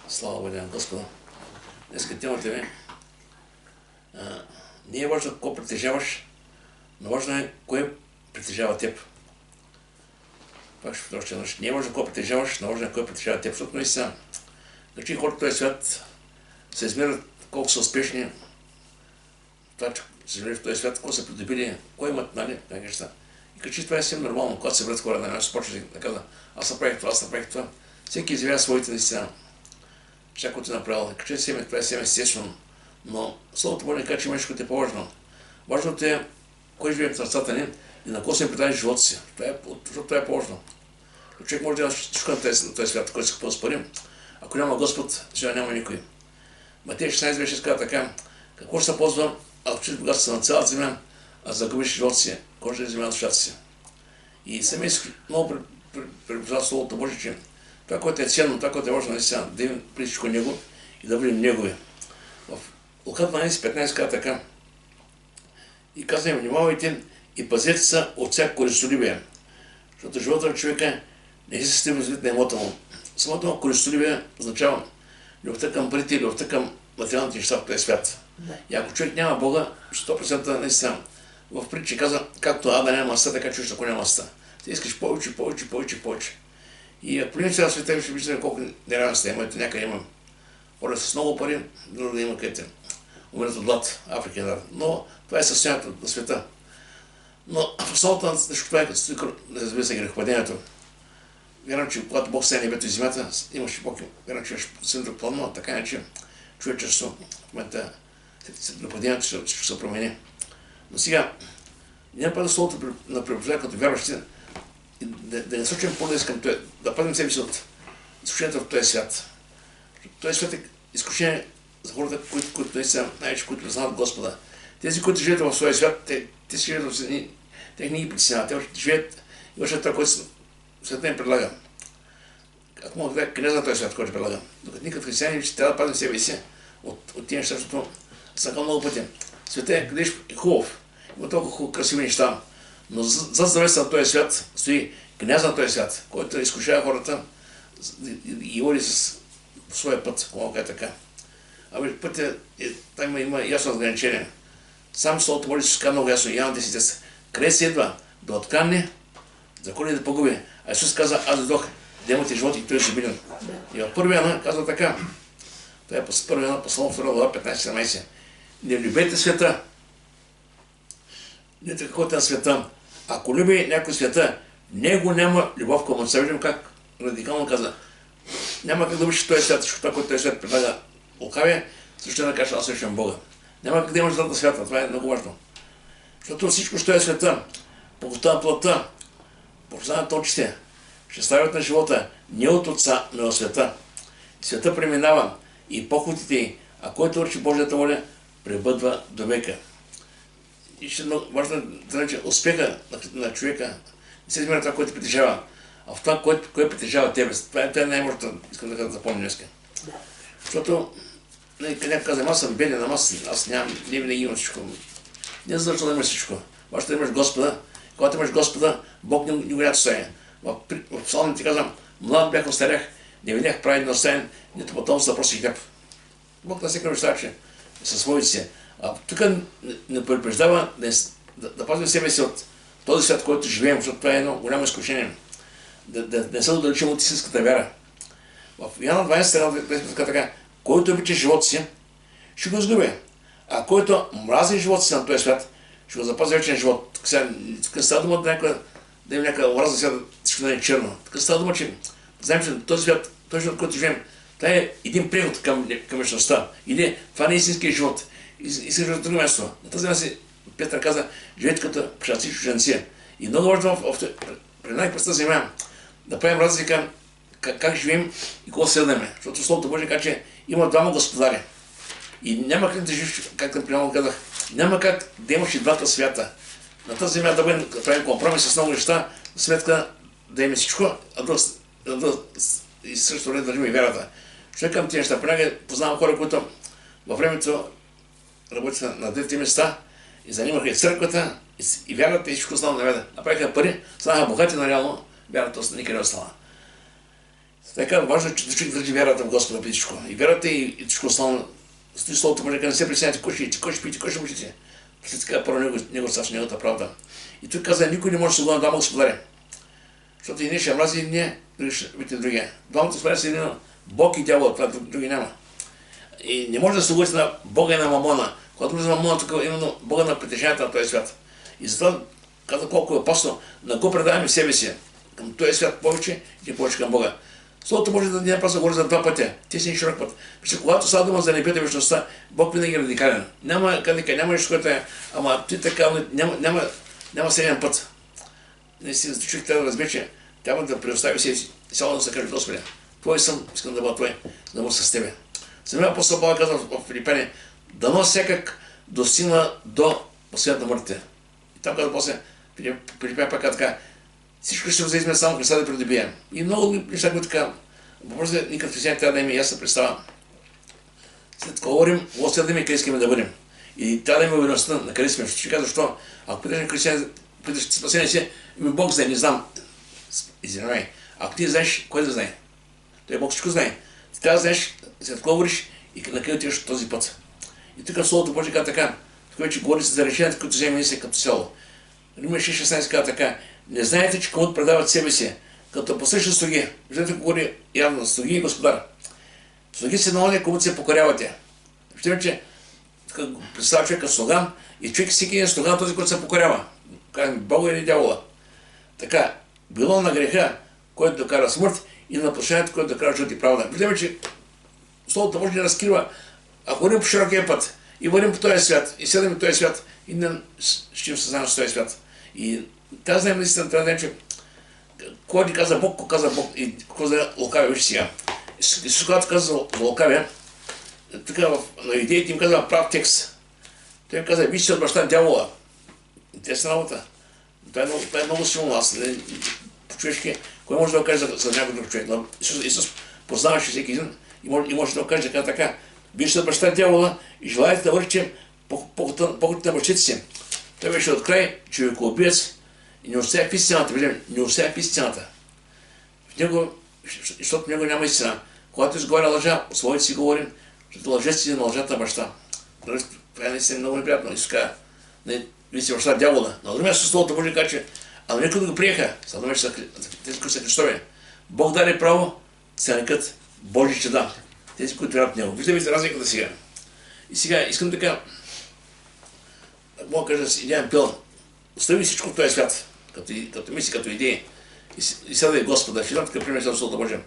Слава Бъде на Господа. Днеска темата ми не е важно какво притежаваш, но важно е кое притежава теб. Пак ще повторя още веднъж. Не е важно какво притежаваш, но важно е кое притежава теб. Защото наистина, значи хората в този свят се измерят колко са успешни, това, че се живеят в този свят, какво са придобили, кой имат, нали, неща. И качи това е съвсем нормално, когато се врат хора на място, почва да казва, аз направих това. Всеки изявява своите наистина. Всякото е направил. Качи семе, това е семе естествено. Но Словото Божие казва, че нещо е по-важно. Важното е кой живее в сърцата ни и на кого се предаде живота си. Защото това е по-важно. Човек може да има всичко на този свят, който се спорим. Ако няма Господ, сега няма никой. Матей 16 беше казва така, какво ще се ползва, ако чуеш богатство на цялата земя, а загубиш живота си, кой ще вземе на душата си. И сами много препознава Словото Божие, че това, което е ценно, това, което е важно наистина, да имаме преди всичко Него и да бъдем Негови. В Лука 12:15 казва така, и казва им, внимавайте и пазете се от всяко користолюбие, защото живота на човека не се състои в на имота му. Самото му користолюбие означава любовта към парите, любовта към материалните неща в този свят. И ако човек няма Бога, 100% наистина в притчи казва, както Ада няма маста, така човек ако няма маста. Ти искаш повече. И ако поне сега света ще виждаме колко неравенства има. Ето някъде има хора с много пари, друго да има където умират от глад, Африка народ. Но това е състоянието на света. Но в основата на нещо това е, разбира се, грехопадението. Вярвам, че когато Бог стане небето и земята, имаше Бог, вярвам, че имаш синдром план, но така иначе човечеството в момента грехопадението ще се промени. Но сега, няма пада словото на преподавателя като вярващи, да не случим по-да искам да пазим себе си от изкушението в този свят. Този свят е изкушение за хората, които наистина най-вече, които познават Господа. Тези, които живеят в своя свят, те си живеят в света, те не ги притесняват. Те живеят и вършат това, което света им предлага. Ако мога да кажа, княза на този свят, който предлага. Докато никакъв християни, че трябва да пазим себе си от тези неща, защото съм казал много пъти. Света е хубав. Има толкова красиви неща. Но зад завеса на този свят стои княза на този свят, който изкушава хората и води с своя път, ако е така. Пътят там има ясно разграничение. Сам Словото Божие се казва много ясно, Йоан 10:10. Къде се идва? Да открадне, за коли да погуби. А Исус каза, аз дойдох да имате живот и той е забилен. И в първия Йоан казва така. Това е първия Йоан, Псалом 2 глава 15-17. Не любете света. Не каквото е на света. Ако люби някой света, него няма любов към отца. Виждам как радикално каза. Няма как да обичаш този свят, защото това, което този свят предлага лукавие, също да кажа, аз обичам Бога. Няма как да имаш двата свята, това е много важно. Защото всичко, що е света, похота на плътта, похота на точите, ще ставят на живота не от отца, но от света. Света преминава и похотите й, а който върши Божията воля, пребъдва до века. И ще е много важно да рече успеха на човека не се измерва това, което притежава, а в това, което притежава тебе. Това е най-можното, искам да запомня днеска. Защото някой каза, аз съм беден, аз не винаги имам всичко. Не задължително да имаш всичко. Важно да имаш Господа. Когато имаш Господа, Бог не горят стоя. В псалмите казвам, млад бях, остарях, не видях праведен остаян, нито потомство да проси хляб. Бог на всеки неща, че със своите си. А тук не предупреждава да пазим себе си от този свят, в който живеем, защото това е едно голямо изкушение. Да не се отдалечим от истинската вяра. В Йоанна 12 така, който обича живота си, ще го изгуби. А който мрази живота си на този свят, ще го запази вечен живот. Тук става дума да има някаква омраза сега, всичко да е черно. Тук става дума, че знаем, че този свят, този живот, който живеем, това е един преход към вечността. Или това не е истинския живот. И се живе от друго място. На тази място Петър каза, живеете като пшаци чужденци. И много важно при най-пръста земя да правим разлика как живеем и кога седнеме. Защото Словото Божие казва, че има двама господари. И няма как да живеш, както примерно казах, няма как да имаш и двата свята. На тази земя да правим компромис с много неща, сметка да имаме всичко, и също време държим и вярата. Човек към тези неща, понякога познавам хора, които във времето работят на двете места и занимаха и църквата, и вярата, и всичко останало наведе. Направиха пари, станаха богати, но реално вярата никъде не остана. Така важно е, че човек държи вярата в Господа преди всичко. И вярата и всичко останало. Стои Словото Божие, не се притеснявайте, кой ще идите, кой ще пиете, кой ще мъжите. След така първо него царство, неговата правда. И той каза, никой не може да се глава двама господаря. Защото и ние ще мрази, и ние ще видите другия. Двамата господаря са един Бог и дявол, това други няма. И не може да се слугате на Бога и на Мамона. Когато влиза Мамона, тук именно Бога на притежанията на този свят. И затова каза колко е опасно да го предаваме себе си към този свят повече и повече към Бога. Словото може да не просто говори за два пътя. Те са и широк път. Вижте, когато става дума за небето и вечността, Бог винаги е радикален. Няма нещо, което е, ама ти така, няма среден път. Наистина, човек трябва да разбере, че трябва да предостави себе си, цяло да се каже, Господи, Твой съм, искам да бъда Твой, да бъда с Тебе. Самия апостол Павел казва в Филипяни, дано всякак достигна до последната мъртвите. И там казва после, Филипяни пак така, всичко ще вземе само Христа да придобием. И много неща, които така, въпросът е, никакъв християн трябва да има ясна представа. След това говорим, да има къде искаме да бъдем. И трябва да има увереността на къде сме. Ще кажа защо. Ако питаш на християн, питаш спасение си, Бог знае, не знам. Извинявай. Ако ти знаеш, кой да знае? Той Бог всичко знае. Ти трябва да знаеш, след какво говориш и на къде отиваш този път. И тук в Словото Божие казва така, тук вече говори се за решенията, които вземе ние като село. Римляни 6:16 казва така, не знаете, че комуто предават себе си, като послушат слуги. Виждате, говори явно слуги и господар. Слуги се на комуто се покорявате. Виждате, че представя човек като слуган и човек всеки е слуган този, който се покорява. Казваме Бога или дявола. Така, било на греха, който докара смърт и на послушанието, който докара живот и правда. Виждаме, че Словото може да разкрива, ако вървим по широкия път и вървим по този свят, и седаме по този свят, и не ще им съзнаваме с този свят. И тази знаем наистина трябва да знаем, че кой ни каза Бог, кой каза Бог и какво за лукавия виж сега. Исус, когато каза за лукавия, така на идеите им казва прав текст. Той им каза, вижте от баща дявола. Интересна работа. Това е много силно. Аз по-човешки, кой може да го каже за някой друг човек? Но Исус познаваше всеки един и може да го каже така. Вижте от баща дявола и желаете да вършите похотите на бащите си. Той беше от край човекоубиец и не устоя в истината. Не устоя в истината. Защото в него няма истина. Когато изговаря лъжа, от своите си говорим, защото лъжете си на лъжата на баща. Това е наистина много неприятно. Исус казва, вие си баща дявола. На друго място Словото Божие казва, че ама някой да го приеха, за да са тези, които са Христови. Бог даде право, се нарекат Божи чеда. Тези, които трябват в него. Виждаме разликата сега. И сега искам така, мога да кажа, идеен пил, остави всичко в този свят, като мисли, като идеи, и следвай Господа. Ще дам така пример за Словото Божие.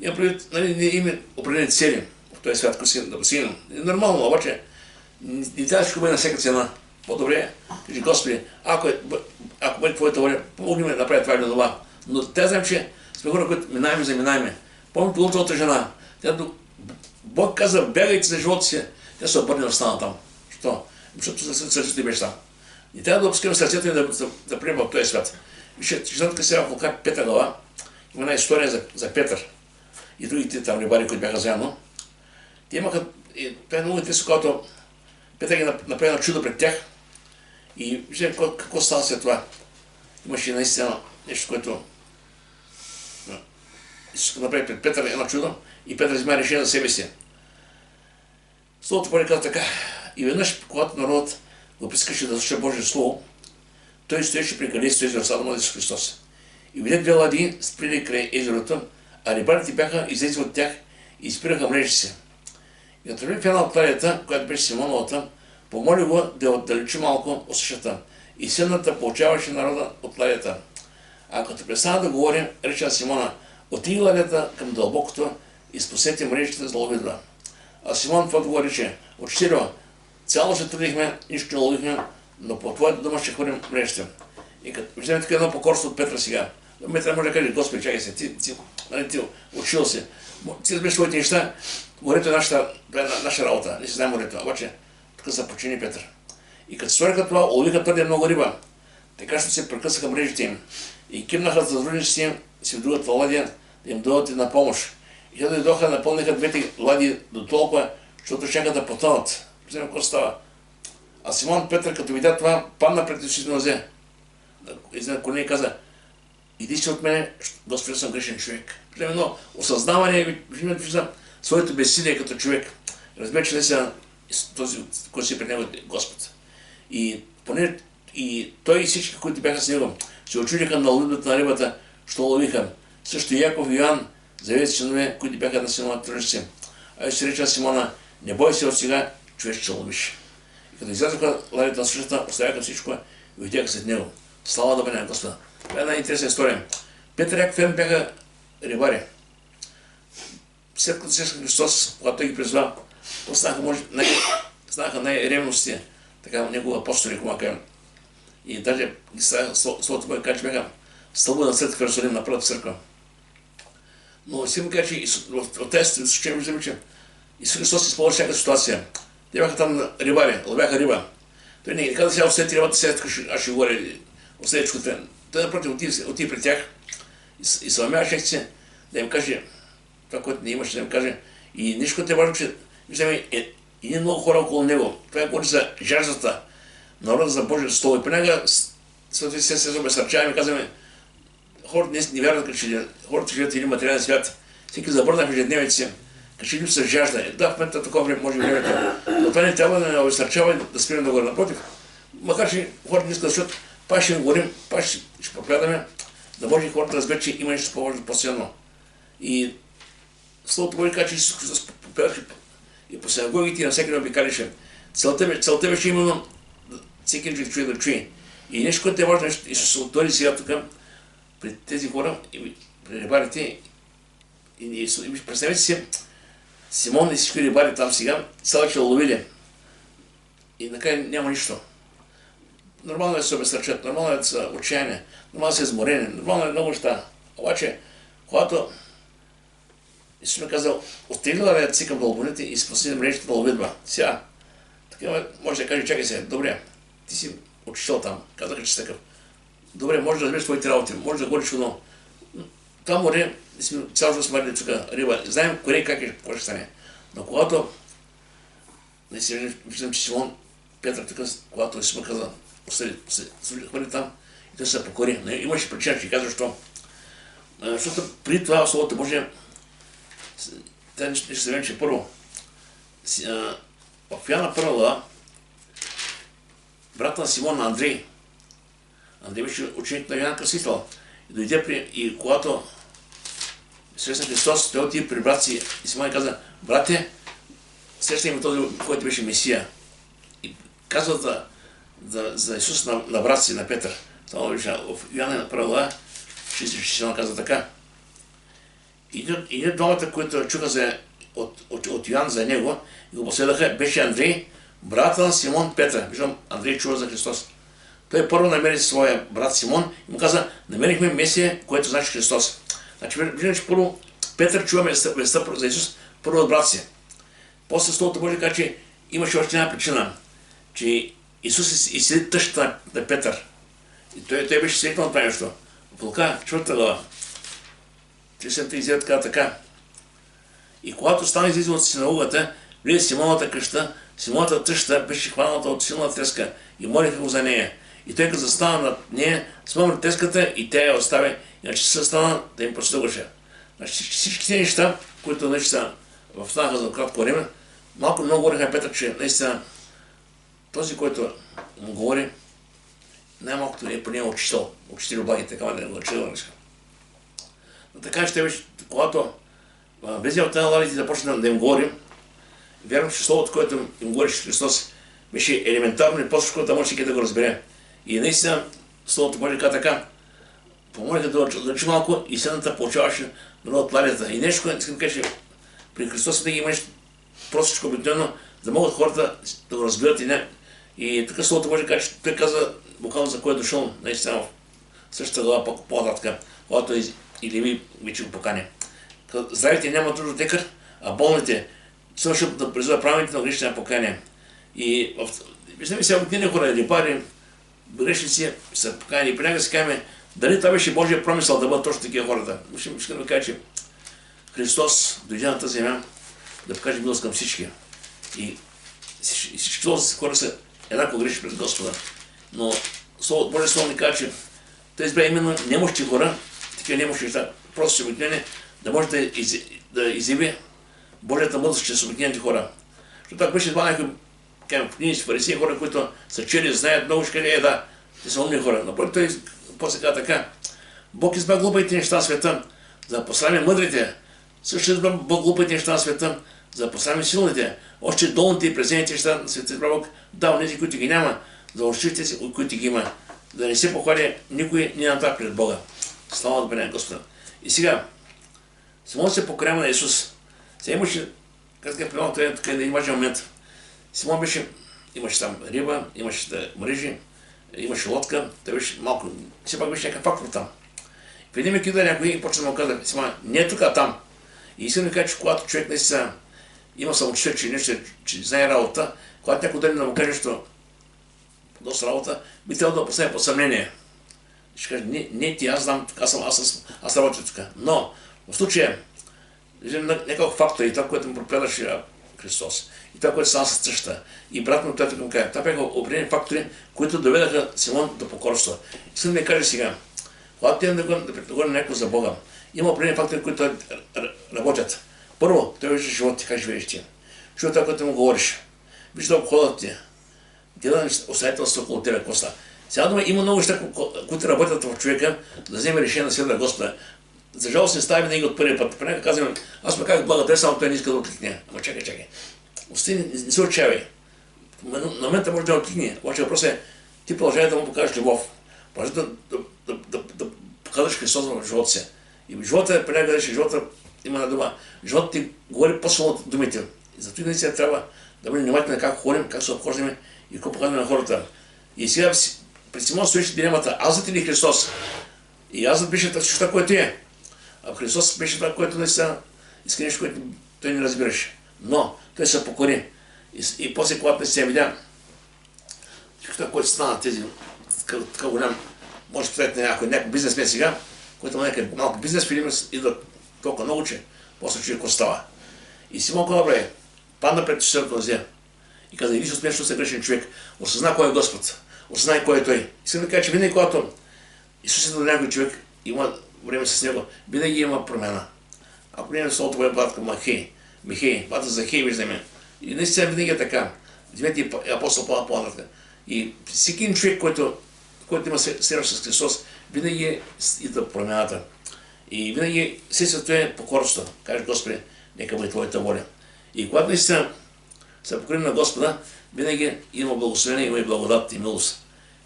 Има предвид, ние имаме определени цели в този свят, които си да постигнем. Нормално, обаче, не трябва всичко бъде на всяка цена. По-добре, кажи Господи, ако бъде Твоята воля, помогни ме да направя това или това. Но те знаем, че сме хора, които минаем и заминаем. Помните лутовата жена. Бог каза, бягайте за живота си, тя се обърне в стана там. Защо? Защото сърцето ти беше там. И трябва да опускаме сърцето и да приемем в този свят. Вижте, жената сега в Лука 5 глава има една история за Петър и другите там рибари, които бяха заедно. Те имаха, това е много интересно, когато Петър ги направи на чудо пред тях и вижте какво става след това. Имаше наистина нещо, което Исус направи пред Петър едно чудо и Петър взема решение за себе си. Словото Божие казва така. И веднъж, когато народът го прискаше да слуша Божие Слово, той стоеше при кралейството езеро Садом на Исус Христос. И видя две ладии спрели край езерото, а рибарите бяха излезли от тях и спираха мрежите си. И отърви в една от ладията, която беше Симоновата, помоли го да я отдалечи малко от същата. И силната получаваше народа от ладията. А като престана да говори, рече на Симона, отиди ладията към дълбокото и спусете мрежите за лови риба. А Симон в отговор рече, Учителю, цяло се трудихме, нищо не ловихме, но по Твоята дума ще хвърлим мрежите. И като виждаме тук едно покорство от Петра сега. Петър може да каже, Господи, чакай се, ти учил си, ти разбираш своите неща, морето е наша работа, не си знаем морето, обаче тук се почини Петър. И като сториха това, уловиха твърде много риба, така ще се прекъсаха мрежите им и кимнаха за съдружниците им си в другата ладия да им дойдат на помощ. И те дойдоха, напълниха двете лади до толкова, защото чакат да потънат. Вземем какво става. А Симон Петър, като видя това, падна пред Исус на нозе. И на колене каза, иди си от мене, Господи, съм грешен човек. Примерно, осъзнаване, виждам своето безсилие като човек. Разбира, че не са този, който си пред него Господ. И поне и той и всички, които бяха с него, се очудиха на лудата на рибата, що ловиха. Също Яков и Йоан, завете синове, които бяха на Симона тръжници. А и се рече на Симона, не бой се от сега, човек ще ловиш. И като излязоха ладите на същата, оставяха всичко и отидяха след него. Слава да бъде на Господа. Това е една интересна история. Петър и Яков и Йоан бяха рибари. След като се Христос, когато той ги призвал, станаха най-ревности, така негова апостоли, ако кажем. И даже ги ставаха Словото Божие, каже, че бяха стълба на църква в Иерусалим, на първата църква. Но си му каже, че от тези случаи виждаме, че Исус Христос използва всяка ситуация. Те бяха там рибари, ловяха риба. Той не каза сега, оставете рибата, сега аз ще говоря, оставете чуката. Той напротив отиде при тях и се намяваше си да им каже това, което не имаше, да им каже. И нещо, което е важно, че виждаме, и не много хора около него. Това говори за жаждата, народа за Божието стол. И понякога се обесърчаваме и казваме, хората не вярват, че хората живеят един материален свят. Всеки забърна в ежедневието си, че липса жажда. Да, в момента такова време може времето. Но това не трябва да не обесърчава и да спираме да говорим. Напротив, макар че хората не искат да чуят, пак ще говорим, пак ще проповядаме, да може хората да разберат, че има нещо по-важно постоянно. И Словото Божие казва, че Исус Христос проповядаше и по синагогите и на всеки да обикаляше. Целта беше именно всеки един човек да чуе. И нещо, което е важно, Исус се отвори сега тук пред тези хора, при рибарите. И представете си, Симон и всички рибари там сега, цяла че ловили. И накрая няма нищо. Нормално е да се обесърчат, нормално е да са отчаяни, нормално да са изморени, нормално е много неща. Обаче, когато Исус ми казал, оттеглила да цикам дълбоните и спаси мрежите на ловидба. Сега, така може да каже, чакай се, добре, ти си учител там, казаха, че си такъв. Добре, може да разбереш твоите работи, може да говориш чудно. Това море, цял живот сме тук риба, знаем кое как е, какво ще стане. Но когато, не си виждам, че Симон Петър тук, когато Исус му каза, хвърли там и той се покори. Имаше причина, че казва, защо. Защото при това Словото Божие, те ще се видим, че първо, в Йоанна първа глава, брата на Симон, Андрей беше ученик на Йоанн Кръстител. И дойде и когато срещна Христос, той отиде при брат си и Симон и каза, брате, срещна ми този, който беше Месия. И казва за Исус на брат си, на Петър. Това беше в Йоанна първа глава, 66 казва така. И двамата, които чуха от Йоанн за него и го последваха, беше Андрей, брата на Симон Петър. Виждам, Андрей чува за Христос. Той първо намери своя брат Симон и му каза, намерихме Месия, което значи Христос. Значи, виждам, че първо Петър чува вестта за Исус, първо от брат си. После Словото Божие каза, че имаше още една причина, че Исус изседи тъщата на Петър. И той беше свидетел на това нещо. В Лука, 4 глава. 37 така. И когато стана излиза от синагогата, влезе Симоновата къща, Симоновата тъща беше хваната от силна треска и молиха го за нея. И той като застана над нея, смъмна треската и тя я остави, иначе се стана да им простъгваше. Значи всички тези неща, които наистина станаха за кратко време, малко много говориха Петър, че наистина този, който му говори, най-малкото е поне учител благи, такава да го учител. Но така ще беше, когато влезе в тази ладите да почне да им говорим, вярвам, че словото, което им говореше Христос, беше елементарно и по-скоро да може всеки да го разбере. И наистина словото може да кажа така, помолиха да учи малко и седната получаваше много от ладията. И нещо, което искам да кажа, при Христос да ги имаш простичко обикновено, да могат хората да го разберат и тук словото може да кажа, че той каза буквално за кой е дошъл, наистина в същата глава по-нататък, когато и Леви вече го поканя. Здравите няма друг лекар, а болните също да призва правилните на грешни на покаяния. И виждаме сега обикновени хора, рибари, грешници са покаяни. И понякога си казваме, дали това беше Божия промисъл да бъдат точно такива хората. Искам да кажа, че Христос дойде на тази земя да покаже милост към всички. И всички този хора са еднакво грешни пред Господа. Но Божия Слово ни казва, че той избра именно немощи хора, такива немощи неща, просто си обикновени, да може да изяви Божията мъдрост чрез обикновените хора. Защото ако беше това някакви книжни фарисеи, хора, които са чели, знаят много, ще кажа, да, те са умни хора. Но той после каза така, Бог избра глупите неща на света, за да посрами мъдрите. Също избра Бог глупите неща на света, за да посрами силните. Още долните и презените неща на света избра Бог дал тези, които ги няма, за ощите си, които ги има. Да не се похвали никой ни направи пред Бога. Слава да бъде на Господа. И сега, Симон се покорява на Исус. Сега имаше, казах, примерно, това е тук един важен момент. Симон имаше там риба, имаше мрежи, имаше лодка, той беше малко, все пак беше някакъв фактор там. Преди ме кида някой и почна да му каза, Симон, не е тук, а там. И искам да кажа, че когато човек наистина има самочувствие, че нещо, че знае работа, когато някой дали да му каже нещо доста работа, би трябвало да поставя под съмнение. Ще каже, не ти, аз знам, аз работя тук. Но в случая, някакъв фактор и това, което му проповядаше Христос, и това, което стана с тръща, и брат му той му каза, това бяха определени фактори, които доведаха Симон до покорство. Искам да ми кажа сега, когато ти да говори някой за Бога, има определени фактори, които работят. Първо, той вижда живот ти, как живееш ти. Чува това, което му говориш. Вижда обходът ти. Гледа обстоятелства около тебе, какво става. Сега дума, има много неща, които работят в човека, да вземе решение да следва Господа. За жалост не става винаги от първия път. Понякога казвам, аз ме казах благата, само той не иска да откликне. Ама чакай. Остини, не се отчаявай. На момента може да откликне. Обаче въпросът е, ти продължавай да му покажеш любов. Продължавай да покажеш Христос в живота си. И живота, понякога живота има на дума, живота ти говори по-силно от думите. И зато и наистина трябва да бъдем внимателни как ходим, как се обхождаме и какво показваме на хората. И сега пред Симон стоеше дилемата, азът или Христос? И азът беше всичко, което е. А Христос беше това, което наистина иска нещо, което той не разбираше. Но той се покори. И после, когато не се видя, всичко, което стана тези, така голям, може да представите някой бизнесмен сега, който има някакъв малък бизнес, филм идва толкова много, че после човек става. И Симон Колабре падна пред чистото на земя и каза, иди се смееш, че се грешен човек, осъзна кой е Господ, осъзнай кой е Той. Искам да кажа, че винаги, когато Исус е до някой човек, има време с него, винаги има промяна. Ако не е солото бъде братка Михей, бата за Хей виждаме. И наистина винаги е така. Вземете и апостол Павел по-нататък. И всеки един човек, който има среща с Христос, винаги идва промяната. И винаги следствието е покорство. Каже Господи, нека бъде Твоята воля. И когато наистина се покорим на Господа, винаги има благословение, има и благодат и милост.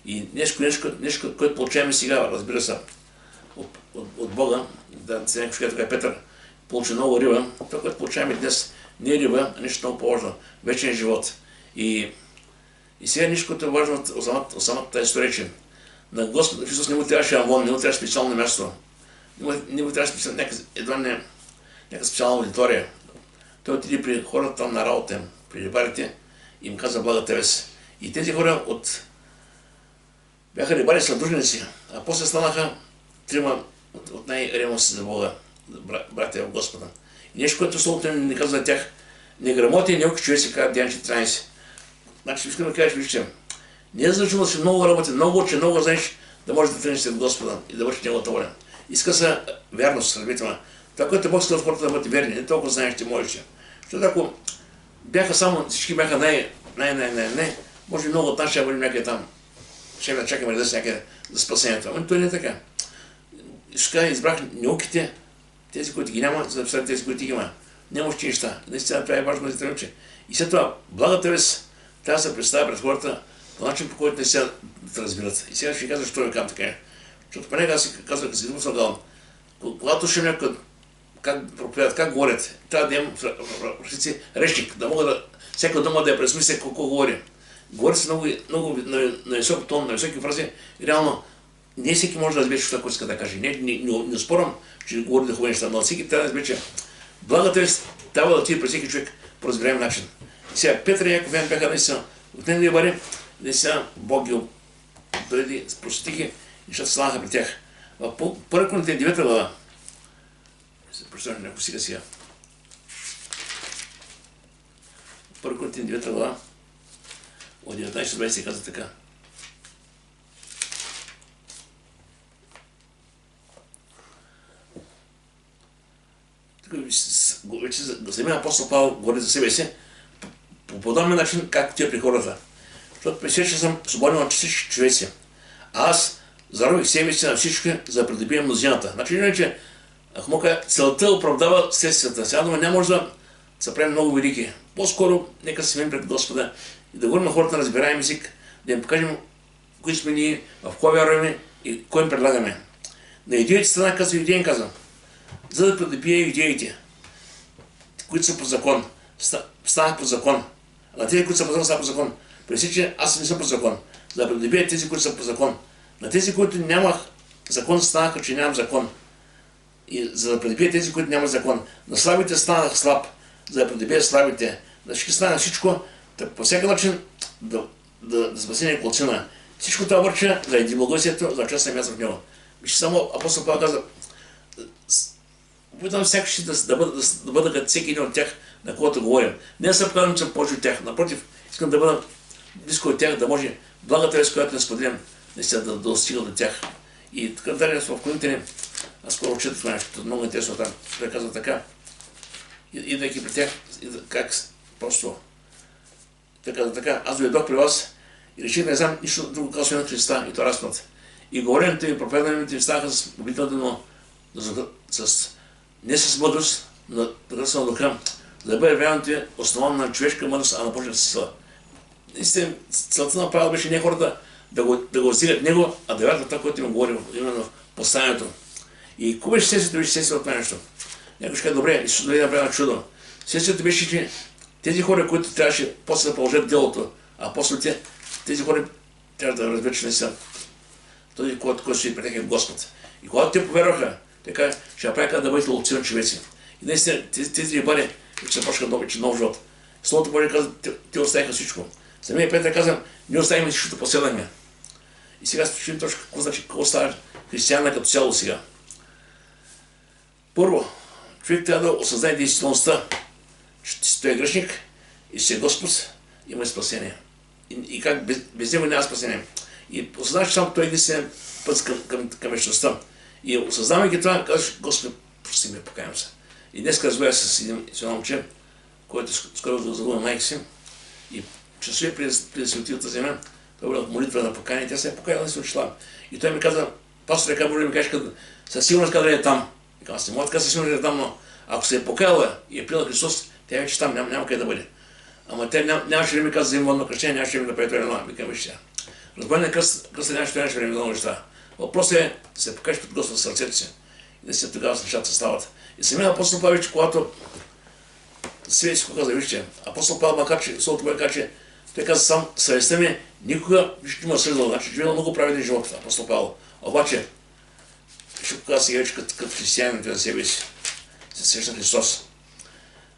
И нещо, което получаваме сега, разбира се, от Бога, да се някой ще така Петър получи много риба, това, което получаваме днес, не е риба, а нещо много по-важно, вечен живот. И сега нещо, което е важно от самата тази история, че на Господ Христос не му трябваше амвон, не му трябваше специално място, не му трябваше някаква специална аудитория. Той отиде при хората там на работа им, при рибарите, и им каза благата вест. И тези хора бяха рибари съдружници, а после станаха трима от най-ревностите за Бога, братя в Господа. И нещо, което Словото не казва за тях, не грамоти, не учи човек се казва Деяния 14. Значи, искам да кажеш, вижте, не е задължително да си много работи, много учи, много знаеш, да можеш да тръгнеш след Господа и да вършиш Неговата воля. Иска се вярност, разбираме. Това, което Бог иска от хората да бъдат верни, не толкова знаеш, че можеш. Защото ако бяха само, всички бяха може много от нас ще бъдем някъде там. Ще да чакаме да се някъде за спасението. Ама той не е така. Сега избрах науките, тези, които ги няма, за да представят тези, които ги има. Няма още неща. Наистина това е важно да се научи. И след това, благата вест трябва да се представя пред хората по начин, по който не се да разбират. И сега ще ви кажа, защо ви казвам така. Защото понякога аз си казвам, като си думал главно, когато ще някой как проповядат, как говорят, трябва да имам в речник, да мога да всяка дума да я пресмисля какво говори. Говори се много на висок тон, на високи фрази. Реално, не всеки може да разбере, що ако иска да каже. Не спорам, че говори да хубави неща, но всеки трябва да разбере, че благата вест трябва да отиде при всеки човек по разбираем начин. И сега Петър и Яков бяха наистина отнели рибари, наистина Бог ги дойде, просвети ги, нещата станаха при тях. В Първи Коринтияни 9 глава, представям някой сега. Първи Коринтияни 9 глава, от 19-20 се казва така. Вече самия апостол Павел говори за себе си по подобен начин, както тия при хората. Защото при че съм свободен от всички човеци. А аз заробих себе си на всички, за да придобия мнозината. Значи, иначе, ако мога, целта оправдава следствията. Сега дума не може да се прави много велики. По-скоро, нека се сменим пред Господа и да говорим на хората на разбираем език, да им покажем кои сме ние, в кой вярваме и кой им предлагаме. На юдеите страна казва юдеин, казвам, за да придобие юдеите, които са по закон, станах по закон. А на тези, които са по закон, станах по закон. Преси, че аз не съм по закон. За да придобия тези, които са по закон. На тези, които нямах закон, станаха, че нямам закон. И за да придобия тези, които нямат закон. На слабите станах слаб, за да придобия слабите. Да всички стана всичко, да по всеки начин да спаси неколцина. Всичко това върча заради благодатието, за част съм аз в него. Вижте, само апостол Павел каза, опитам всякакви да бъда като всеки един от тях, на когото говорим. Не съм казвам, че съм повече от тях. Напротив, искам да бъда близко от тях, да може благата вест, която не споделям, наистина да достига до тях. И така далее в Коринтяни, аз скоро четах това нещо, много интересно там, той казва така, идвайки при тях, как просто така, аз дойдох при вас и реших да не знам нищо друго казвам на Христа и това разпнат. И говоренето и проповедането ми станаха с убедително, не с мъдрост, но прекрасно на духа, да бъде вярването е основано на човешка мъдрост, а на Божията сила. Наистина, целта на Павел беше не хората да го стигат него, а да вярват това, което им говори именно в поставянето. И кое беше сесията, беше сесията от това нещо. Някой ще каже, добре, Исус дойде да направи чудо. Сесията беше, че тези хора, които трябваше после да положат делото, а после тези хора трябва да разберат, че не са този, който си претеха в Господ. И когато те повярваха, така ще направиха да бъдете лоцирани човеци. И наистина тези рибари, които се почнаха да вече нов живот. Словото Божие каза, те оставиха всичко. Самия Петър каза, ние оставихме всичкото последване. И сега ще видим точно какво става християнина като цяло сега. Първо, човек трябва да осъзнае действителността, че той е грешник и че Господ има спасение. И как без него няма спасение. И осъзнаваш, че само той е единствен път към вечността. И осъзнавайки това, казваш, Господ, прости ме, покаям се. И днес разговаря с едно момче, който скоро да загубя майка си. И часове преди да се отиде от тази земя, той бъде молитва на покаяние, тя се е покаяла и се отшла. И той ми каза, пастор, река, може да ми кажеш, със сигурност къде е там. И казвам, аз не мога така със сигурност да е там, но ако се е покаяла и е приела Христос, тя вече там, няма къде да бъде. Ама тя нямаше време каза за водно кръщение, нямаше време да прави това едно. Викам, виж сега. Разбавен кръст нямаше време за много неща. Въпросът е да се покажеш пред Господа в сърцето си. И наистина тогава нещата стават. И самия апостол Павел, когато себе си каза, вижте, апостол Павел, макар че Словото Божие каза, че той каза сам, съвестта ми никога нищо не ме съждала, значи живеел много праведен живот, апостол Павел. Обаче, ще показва сега вече като християнин за себе си. Се среща Христос.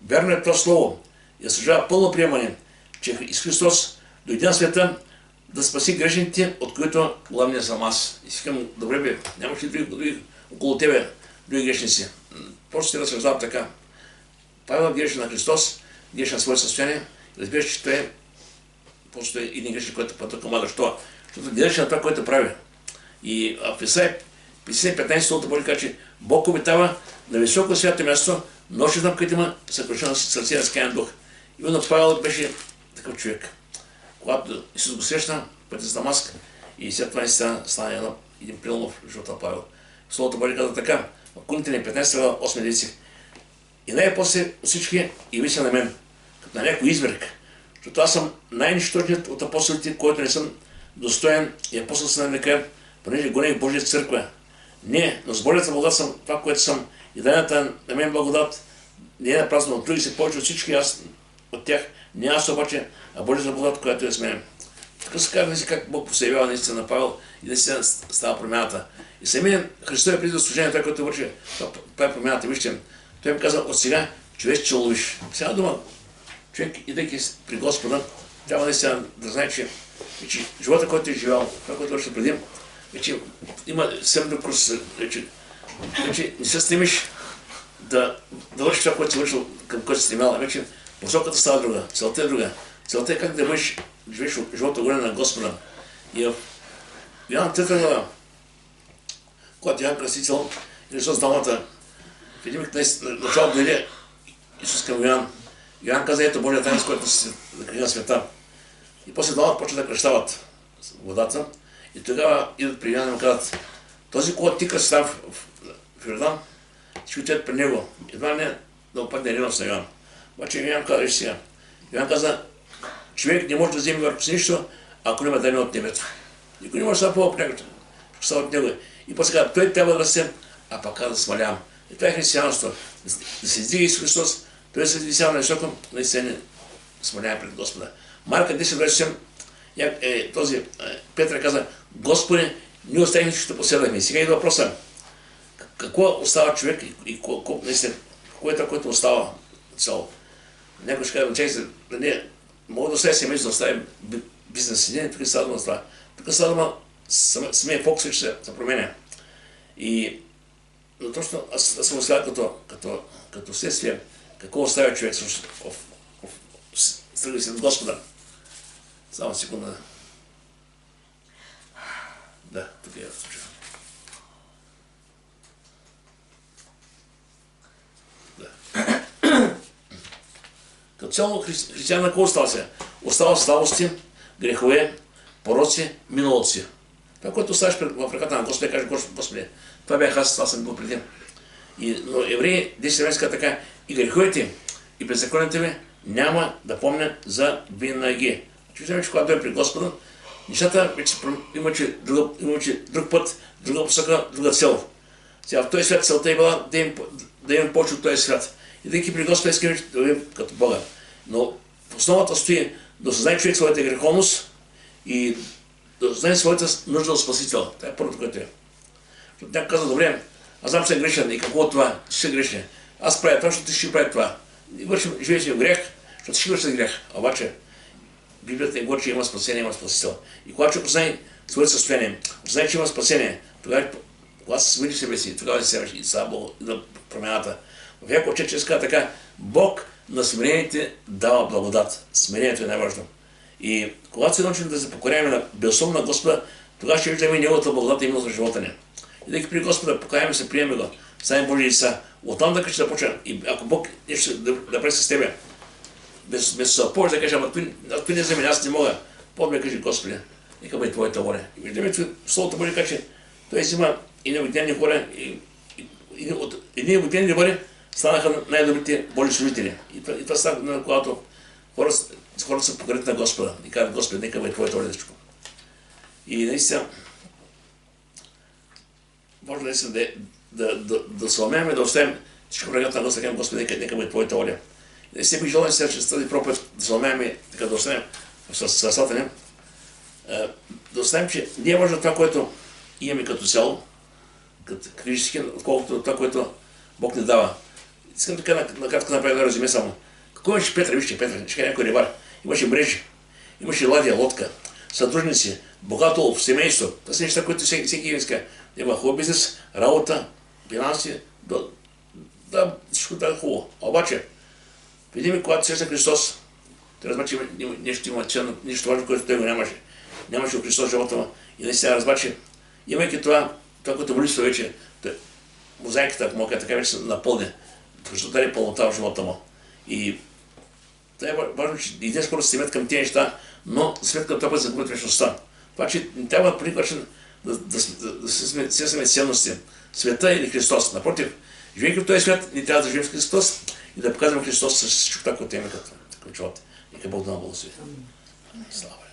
Вярно е това слово и да съжалява пълно приемане, че Исус Христос дойде на света да спаси грешните, от които главният съм аз. И си казвам, добре бе, нямаш ли други около тебе, други грешници. Просто се разсъждава така. Павел гледаше на Христос, гледаше на своето състояние, разбираш, че той е просто един грешник, който пътува към Ада. Що? Защото гледаше на това, което прави. И в Исаия 50-15 Словото Божие казва, че Бог обитава на високо свято място, нощи там, където има съкрушено сърце и разкаян дух. Именно Павел беше такъв човек. Когато Исус го срещна, пътя за Дамаск, и след това стана един прилом в живота на Павел. Словото Божие казва така, в Коринтяни 15, 8 стих. И най-после всички яви се на мен, като на някой измерк, защото аз съм най-нищожният от апостолите, който не съм достоен и апостол се нарека, понеже гонех в Божия църква. Не, но с Божията благодат съм това, което съм, и дадената на мен благодат не е напразно, но други се повече от всички, аз от тях, не аз обаче, а Божията благодат, която е с мен. Така се казва как Бог посъявява наистина на Павел и наистина става промяната. И самия Христос е преди да служение, той, който върши това промяната. Вижте, той ми каза, от сега човек ще ловиш. Сега дума, човек, идейки при Господа, трябва наистина да знае, че живота, който е живял, това, което върши преди, вече има съвсем друг курс. Вече не се стремиш да вършиш това, което си вършил, към който си стремял. Вече посоката става друга, целта е друга. Целта е как да живееш живота горе на Господа. И в Йоанн 3 глава, когато Йоанн Кръстител Христос дамата, в един начало дойде Исус към Йоан. Йоан каза, ето Божия тайна, с който се закрига света. И после двамата почват да кръщават водата. И тогава идват при Йоан и му казват, този, когато ти кръщава в Йордан, ще отидат при него. Едва не да опадне ревност на Йоан. Обаче Йоан каза, виж сега. Йоан каза, човек не може да вземе върху си нищо, ако няма дадено от небето. Никой не може да става по-опрягат. Ще става от него. И после каза, той трябва да расте, а пък аз да смалявам. И това е християнство. Да се издига Исус Христос, той се висява на високо, наистина смалява пред Господа. Марка 10:27, този Петър каза, Господи, ние оставихме, че ще последвахме. И сега идва въпроса, какво остава човек и наистина, кое е това, което остава цяло. Някой ще казва, чакай се, не, мога да оставя семейство, да оставя бизнес. Не, тук става дума с това. Тук става дума, самия фокус вече се променя. Но точно аз съм оставя като следствие, какво оставя човек в тръгли си от Господа. Само секунда. Да, тук е случай. Да. Като цяло християн на какво остава се? Остава слабости, грехове, пороци, миналоци. Това, което оставаш в ръката на Господа, каже Господи, това бях аз, това съм бил преди. Но Евреи 10:11 така, и греховете, и беззаконията ви няма да помня за винаги. Виждаме, че когато дойде при Господа, нещата вече имаше друг път, друга посока, друга цел. Сега в този свят целта е била да имам повече от този свят. И тъй при Господа искаме да бъдем като Бога. Но в основата стои да осъзнае човек своята греховност и да осъзнае своята нужда от Спасител. Това е първото, което е. Защото някой казва, добре, аз знам, че съм грешен и какво от това? Ще се грешен. Аз правя това, защото ти ще прави това. И живееш в грех, защото ще върши грех. Обаче, Библията не говори, че има спасение, има Спасител. И когато човек познае своето състояние, познае, че има спасение, тогава, когато се смири себе си, тогава се севаш и слава Богу, на промяната. В Яков 4 казва така, Бог на смирените дава благодат. Смирението е най-важно. И когато се научим да се покоряваме на безумно на Господа, тогава ще виждаме неговата благодат и милост в живота ни. И тъй при Господа покаяваме се, приемаме го, ставим Божи деца. Оттам да ще започнем. И ако Бог нещо да прави с тебе, без повече да каже, ама той не вземе, аз не мога. По-добре кажи, Господи, нека бъде Твоята воля. И виждаме, че Словото Божие каже, че той взима и необикновени хора, и от едни необикновени хора станаха най-добрите Божи служители. И това става, когато хората са покорят на Господа и казват, Господи, нека бъде Твоята воля. И наистина, може наистина да се умеем и да оставим всичко врагата на Господа, Господи, нека бъде Твоята воля. И все бих желал сега, чрез тази проповед да се умеем и така да оставим в сърцата ни, да оставим, че не е важно това, което имаме като цяло, като критически, отколкото това, което Бог ни дава. Искам така накратко направя да резюме само. Какво имаше Петър? Вижте, Петър, ще някой рибар. Имаше мрежи, имаше ладия, лодка, съдружници, богат улов, семейство. Това са неща, които всеки иска. Има хубав бизнес, работа, финанси, да, всичко това е хубаво. Обаче, видим, когато среща Христос, той разбра, че нещо има ценно, нещо важно, което той го нямаше. Нямаше у Христос живота му. И наистина разбра, че имайки това, което молитва вече, мозайката, ако мога така вече се напълне, защото даде пълнота в живота му. И това е важно, че и днес хората се стремят към тези неща, но след като това път загубят вечността. Това, че не трябва по никакъв начин да се сме ценности. Света или Христос. Напротив, живейки в този свят, ни трябва да живеем в Христос и да показваме Христос с всичко това, което имаме като живот. Нека Бог да нам благослови. Слава Богу.